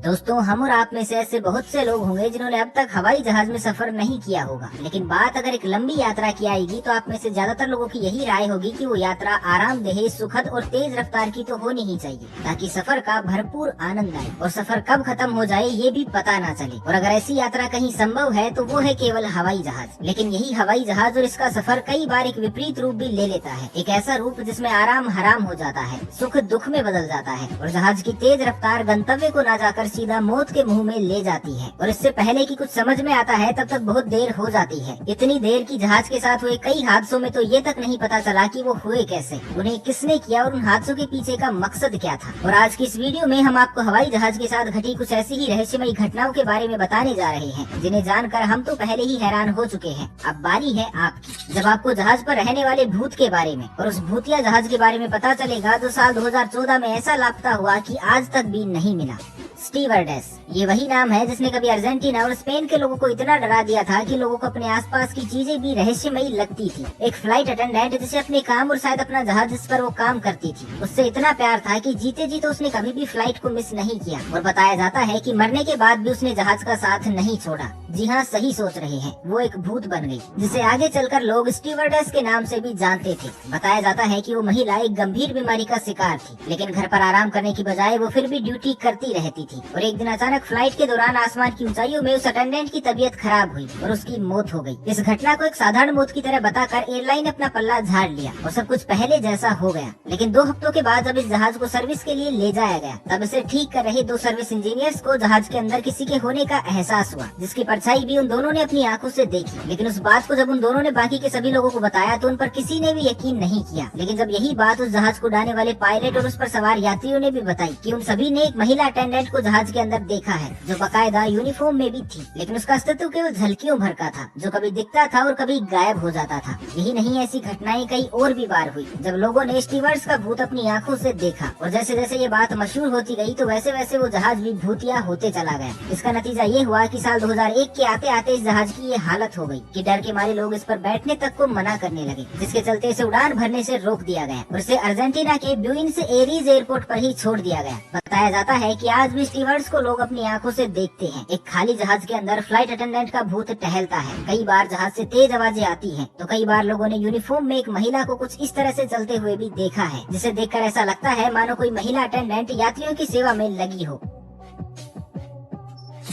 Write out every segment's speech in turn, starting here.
दोस्तों, हम और आप में से ऐसे बहुत से लोग होंगे जिन्होंने अब तक हवाई जहाज में सफर नहीं किया होगा, लेकिन बात अगर एक लंबी यात्रा की आएगी तो आप में से ज्यादातर लोगों की यही राय होगी कि वो यात्रा आरामदेह, सुखद और तेज रफ्तार की तो होनी ही चाहिए, ताकि सफर का भरपूर आनंद आए और सफर कब खत्म हो जाए ये भी पता ना चले। और अगर ऐसी यात्रा कहीं संभव है तो वो है केवल हवाई जहाज। लेकिन यही हवाई जहाज और इसका सफर कई बार एक विपरीत रूप भी ले लेता है, एक ऐसा रूप जिसमें आराम हराम हो जाता है, सुख दुख में बदल जाता है और जहाज की तेज रफ्तार गंतव्य को ना जाकर सीधा मौत के मुंह में ले जाती है। और इससे पहले कि कुछ समझ में आता है तब तक बहुत देर हो जाती है। इतनी देर की जहाज के साथ हुए कई हादसों में तो ये तक नहीं पता चला कि वो हुए कैसे, उन्हें किसने किया और उन हादसों के पीछे का मकसद क्या था। और आज की इस वीडियो में हम आपको हवाई जहाज के साथ घटी कुछ ऐसी ही रहस्यमयी घटनाओं के बारे में बताने जा रहे हैं, जिन्हें जानकर हम तो पहले ही हैरान हो चुके हैं। अब बारी है आपकी। जब आपको जहाज पर रहने वाले भूत के बारे में और उस भूतिया जहाज के बारे में पता चलेगा तो साल 2014 में ऐसा लापता हुआ कि आज तक भी नहीं मिला। स्टीवर्डेस, ये वही नाम है जिसने कभी अर्जेंटीना और स्पेन के लोगों को इतना डरा दिया था कि लोगों को अपने आसपास की चीजें भी रहस्यमयी लगती थी। एक फ्लाइट अटेंडेंट जिसे अपने काम और शायद अपना जहाज जिस पर वो काम करती थी, उससे इतना प्यार था कि जीते जी तो उसने कभी भी फ्लाइट को मिस नहीं किया। और बताया जाता है कि मरने के बाद भी उसने जहाज का साथ नहीं छोड़ा। जी हाँ, सही सोच रहे हैं, वो एक भूत बन गई, जिसे आगे चलकर लोग स्टीवर्डेस के नाम से भी जानते थे। बताया जाता है कि वो महिला एक गंभीर बीमारी का शिकार थी, लेकिन घर पर आराम करने की बजाय वो फिर भी ड्यूटी करती रहती थी। और एक दिन अचानक फ्लाइट के दौरान आसमान की ऊंचाइयों में उस अटेंडेंट की तबीयत खराब हुई और उसकी मौत हो गई। इस घटना को एक साधारण मौत की तरह बताकर एयरलाइन अपना पल्ला झाड़ लिया और सब कुछ पहले जैसा हो गया। लेकिन 2 हफ्तों के बाद जब इस जहाज को सर्विस के लिए ले जाया गया, तब इसे ठीक कर रहे 2 सर्विस इंजीनियर्स को जहाज के अंदर किसी के होने का एहसास हुआ, जिसकी परछाई भी उन दोनों ने अपनी आंखों से देखी। लेकिन उस बात को जब उन दोनों ने बाकी के सभी लोगों को बताया तो उन पर किसी ने भी यकीन नहीं किया। लेकिन जब यही बात उस जहाज को उड़ाने वाले पायलट और उस पर सवार यात्रियों ने भी बताई कि उन सभी ने एक महिला अटेंडेंट को जहाज के अंदर देखा है, जो बाकायदा यूनिफॉर्म में भी थी, लेकिन उसका अस्तित्व केवल झलकियों भर का था, जो कभी दिखता था और कभी गायब हो जाता था। यही नहीं, ऐसी घटनाएं कई और भी बार हुई जब लोगों ने स्टीवर्ड्स का भूत अपनी आंखों से देखा। और जैसे जैसे ये बात मशहूर होती गई तो वैसे वैसे वो जहाज भी भूतिया होते चला गया। इसका नतीजा ये हुआ कि साल 2001 के आते आते इस जहाज की ये हालत हो गई कि डर के मारे लोग इस पर बैठने तक को मना करने लगे, जिसके चलते इसे उड़ान भरने से रोक दिया गया और इसे अर्जेंटीना के ब्यूइनस एयरीज एयरपोर्ट पर ही छोड़ दिया गया। बताया जाता है कि आज भी स्टीवर्ड्स को लोग अपनी आंखों से देखते हैं। एक खाली जहाज के अंदर फ्लाइट अटेंडेंट का भूत टहलता है। कई बार जहाज से तेज आवाजें आती हैं, तो कई बार लोगों ने यूनिफॉर्म में एक महिला को कुछ इस तरह से चलते हुए भी देखा है, जिसे देखकर ऐसा लगता है मानो कोई महिला अटेंडेंट यात्रियों की सेवा में लगी हो।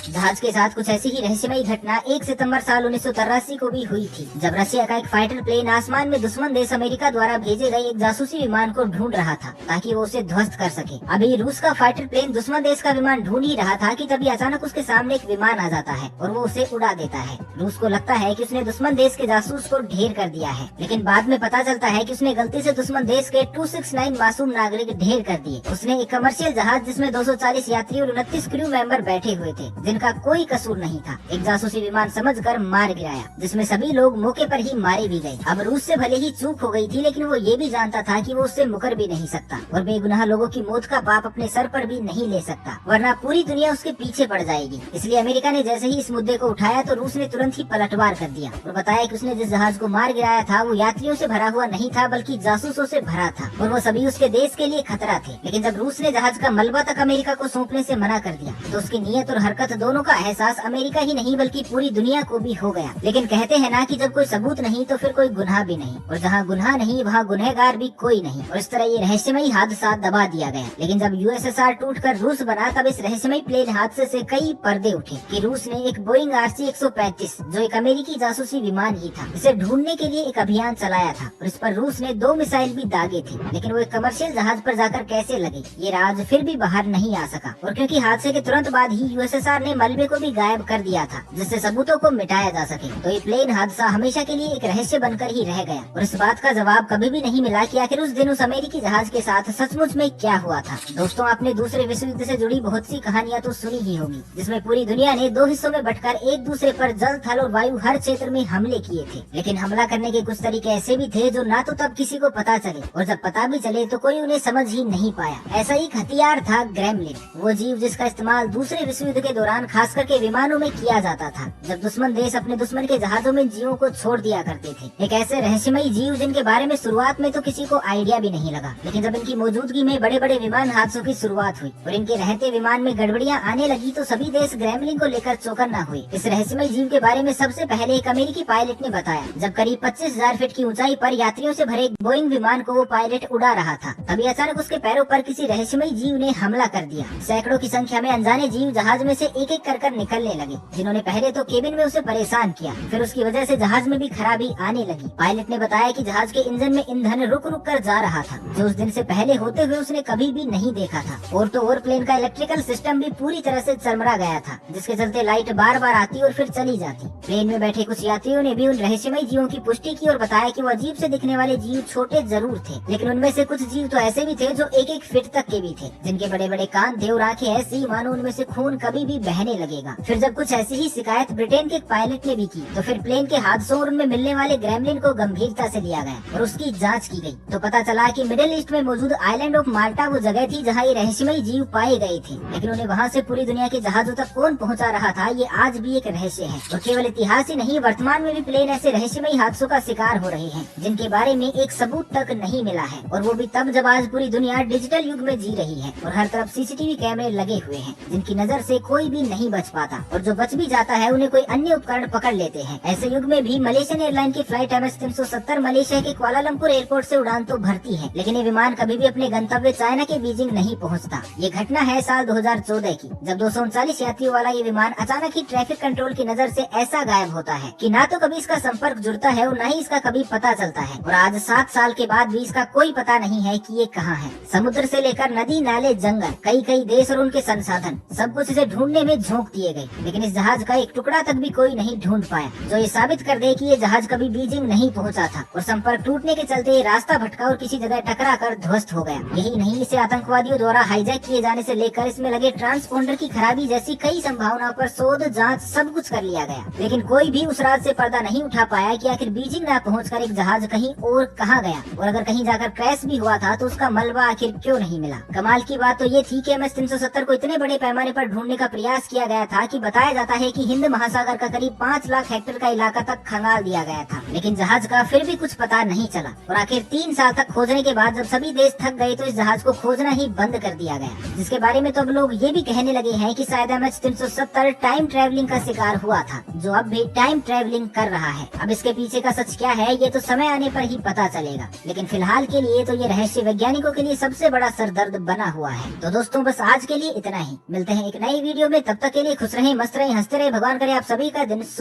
जहाज के साथ कुछ ऐसी ही रहस्यमयी घटना 1 सितंबर साल 1983 को भी हुई थी, जब रशिया का एक फाइटर प्लेन आसमान में दुश्मन देश अमेरिका द्वारा भेजे गए एक जासूसी विमान को ढूंढ रहा था, ताकि वो उसे ध्वस्त कर सके। अभी रूस का फाइटर प्लेन दुश्मन देश का विमान ढूंढ ही रहा था कि तभी अचानक उसके सामने एक विमान आ जाता है और वो उसे उड़ा देता है। रूस को लगता है कि उसने दुश्मन देश के जासूस को ढेर कर दिया है, लेकिन बाद में पता चलता है कि उसने गलती से दुश्मन देश के 269 मासूम नागरिक ढेर कर दिए। उसने एक कमर्शियल जहाज जिसमें 240 यात्री और 29 क्रू मेंबर बैठे हुए थे, जिनका कोई कसूर नहीं था, एक जासूसी विमान समझकर मार गिराया, जिसमें सभी लोग मौके पर ही मारे भी गए। अब रूस से भले ही चूक हो गई थी, लेकिन वो ये भी जानता था कि वो उससे मुकर भी नहीं सकता और बेगुनाह लोगों की मौत का पाप अपने सर पर भी नहीं ले सकता, वरना पूरी दुनिया उसके पीछे पड़ जाएगी। इसलिए अमेरिका ने जैसे ही इस मुद्दे को उठाया तो रूस ने तुरंत ही पलटवार कर दिया और बताया कि उसने जिस जहाज को मार गिराया था वो यात्रियों से भरा हुआ नहीं था, बल्कि जासूसों से भरा था और वो सभी उसके देश के लिए खतरा थे। लेकिन जब रूस ने जहाज का मलबा तक अमेरिका को सौंपने से मना कर दिया तो उसकी नीयत और हरकत दोनों का एहसास अमेरिका ही नहीं बल्कि पूरी दुनिया को भी हो गया। लेकिन कहते हैं ना कि जब कोई सबूत नहीं तो फिर कोई गुनाह भी नहीं, और जहाँ गुनाह नहीं वहाँ गुनहगार भी कोई नहीं। और इस तरह ये रहस्यमयी हादसा दबा दिया गया। लेकिन जब यूएसएसआर टूटकर रूस बना तब इस रहस्यमयी प्लेन हादसे से कई पर्दे उठे कि रूस ने एक बोइंग RC 135, जो एक अमेरिकी जासूसी विमान ही था, इसे ढूंढने के लिए एक अभियान चलाया था और इस पर रूस ने 2 मिसाइल भी दागे थे। लेकिन वो एक कमर्शियल जहाज पर जाकर कैसे लगे, ये राज फिर भी बाहर नहीं आ सका। और क्योंकि हादसे के तुरंत बाद ही यूएसएसआर ने मलबे को भी गायब कर दिया था, जिससे सबूतों को मिटाया जा सके, तो ये प्लेन हादसा हमेशा के लिए एक रहस्य बनकर ही रह गया। और इस बात का जवाब कभी भी नहीं मिला कि आखिर उस दिन उस अमेरिकी जहाज के साथ सचमुच में क्या हुआ था। दोस्तों, आपने दूसरे विश्व युद्ध से जुड़ी बहुत सी कहानियां तो सुनी ही होंगी, जिसमें पूरी दुनिया ने 2 हिस्सों में बंटकर एक दूसरे पर जल, थल और वायु हर क्षेत्र में हमले किए थे। लेकिन हमला करने के कुछ तरीके ऐसे भी थे जो ना तो तब किसी को पता चले और जब पता भी चले तो कोई उन्हें समझ ही नहीं पाया। ऐसा एक हथियार था ग्रेमलिन, वो जीव जिसका इस्तेमाल दूसरे विश्व युद्ध के दौरान खास करके विमानों में किया जाता था, जब दुश्मन देश अपने दुश्मन के जहाजों में जीवों को छोड़ दिया करते थे। एक ऐसे रहस्यमयी जीव जिनके बारे में शुरुआत में तो किसी को आइडिया भी नहीं लगा, लेकिन जब इनकी मौजूदगी में बड़े बड़े विमान हादसों की शुरुआत हुई और इनके रहते विमान में गड़बड़ियां आने लगी तो सभी देश ग्रेमलिन को लेकर चौकन्ना हुए। इस रहस्यमय जीव के बारे में सबसे पहले एक अमेरिकी पायलट ने बताया, जब करीब 25,000 फीट की ऊंचाई पर यात्रियों से भरे एक बोइंग विमान को वो पायलट उड़ा रहा था, तभी अचानक उसके पैरों पर किसी रहस्यमयी जीव ने हमला कर दिया। सैकड़ों की संख्या में अनजाने जीव जहाज में से एक एक कर निकलने लगे, जिन्होंने पहले तो केबिन में उसे परेशान किया, फिर उसकी वजह से जहाज में भी खराबी आने लगी। पायलट ने बताया कि जहाज के इंजन में ईंधन रुक रुक कर जा रहा था, जो उस दिन से पहले होते हुए उसने कभी भी नहीं देखा था। और तो और प्लेन का इलेक्ट्रिकल सिस्टम भी पूरी तरह से चरमरा गया था, जिसके चलते लाइट बार बार आती और फिर चली जाती। प्लेन में बैठे कुछ यात्रियों ने भी उन रहस्यमय जीवों की पुष्टि की और बताया कि वो अजीब से दिखने वाले जीव छोटे जरूर थे, लेकिन उनमें से कुछ जीव तो ऐसे भी थे जो एक एक फीट तक के भी थे, जिनके बड़े बड़े कान थे और आंखें ऐसी मानो उनमें से खून कभी भी बहने लगेगा। फिर जब कुछ ऐसी ही शिकायत ब्रिटेन के एक पायलट ने भी की, तो फिर प्लेन के हादसों और उनमें मिलने वाले ग्रेमलिन को गंभीरता से लिया गया और उसकी जांच की गई, तो पता चला कि मिडिल ईस्ट में मौजूद आइलैंड ऑफ माल्टा वो जगह थी जहां ये रहस्यमय जीव पाए गए थे। लेकिन उन्हें वहां से पूरी दुनिया के जहाजों तक कौन पहुंचा रहा था, ये आज भी एक रहस्य है। और केवल इतिहास ही नहीं, वर्तमान में भी प्लेन ऐसे रहस्यमय हादसों का शिकार हो रहे हैं, जिनके बारे में एक सबूत तक नहीं मिला है। और वो भी तब जब आज पूरी दुनिया डिजिटल युग में जी रही है और हर तरफ सीसीटीवी कैमरे लगे हुए हैं, जिनकी नजर से कोई भी नहीं बच पाता, और जो बच भी जाता है उन्हें कोई अन्य उपकरण पकड़ लेते हैं। ऐसे युग में भी मलेशियन एयरलाइन की फ्लाइट MS-370 मलेशिया के कुआलालंपुर एयरपोर्ट से उड़ान तो भरती है, लेकिन ये विमान कभी भी अपने गंतव्य चाइना के बीजिंग नहीं पहुंचता। ये घटना है साल 2014 की, जब 239 यात्रियों वाला ये विमान अचानक ही ट्रैफिक कंट्रोल की नजर से ऐसा गायब होता है कि ना तो कभी इसका संपर्क जुड़ता है और न ही इसका कभी पता चलता है। और आज 7 साल के बाद भी इसका कोई पता नहीं है कि ये कहाँ है। समुद्र से लेकर नदी, नाले, जंगल, कई कई देश और उनके संसाधन, सब कुछ इसे ढूंढने में झोंक दिए गए, लेकिन इस जहाज का एक टुकड़ा तक भी कोई नहीं ढूंढ पाया, जो ये साबित कर दे कि ये जहाज कभी बीजिंग नहीं पहुंचा था और संपर्क टूटने के चलते ये रास्ता भटका और किसी जगह टकरा कर ध्वस्त हो गया। यही नहीं, इसे आतंकवादियों द्वारा हाईजैक किए जाने से लेकर इसमें लगे ट्रांसपोंडर की खराबी जैसी कई संभावनाओं पर शोध, जांच, सब कुछ कर लिया गया, लेकिन कोई भी उस राज से पर्दा नहीं उठा पाया कि आखिर बीजिंग न पहुंचकर एक जहाज कहीं और कहाँ गया, और अगर कहीं जाकर क्रैश भी हुआ था तो उसका मलबा आखिर क्यों नहीं मिला। कमाल की बात तो ये थी कि MS-370 को इतने बड़े पैमाने पर ढूंढने का प्रयास किया गया था कि बताया जाता है कि हिंद महासागर का करीब 5 लाख हेक्टेयर का इलाका तक खंगाल दिया गया था, लेकिन जहाज का फिर भी कुछ पता नहीं चला। और आखिर 3 साल तक खोजने के बाद जब सभी देश थक गए तो इस जहाज को खोजना ही बंद कर दिया गया, जिसके बारे में तो अब लोग ये भी कहने लगे हैं कि शायद MS-370 टाइम ट्रेवलिंग का शिकार हुआ था, जो अब भी टाइम ट्रेवलिंग कर रहा है। अब इसके पीछे का सच क्या है ये तो समय आने पर ही पता चलेगा, लेकिन फिलहाल के लिए तो ये रहस्य वैज्ञानिकों के लिए सबसे बड़ा सरदर्द बना हुआ है। तो दोस्तों बस आज के लिए इतना ही, मिलते हैं एक नई वीडियो में, तब तक के लिए खुश रहें, मस्त रहें, हंसते रहें, भगवान करे आप सभी का दिन शुभ।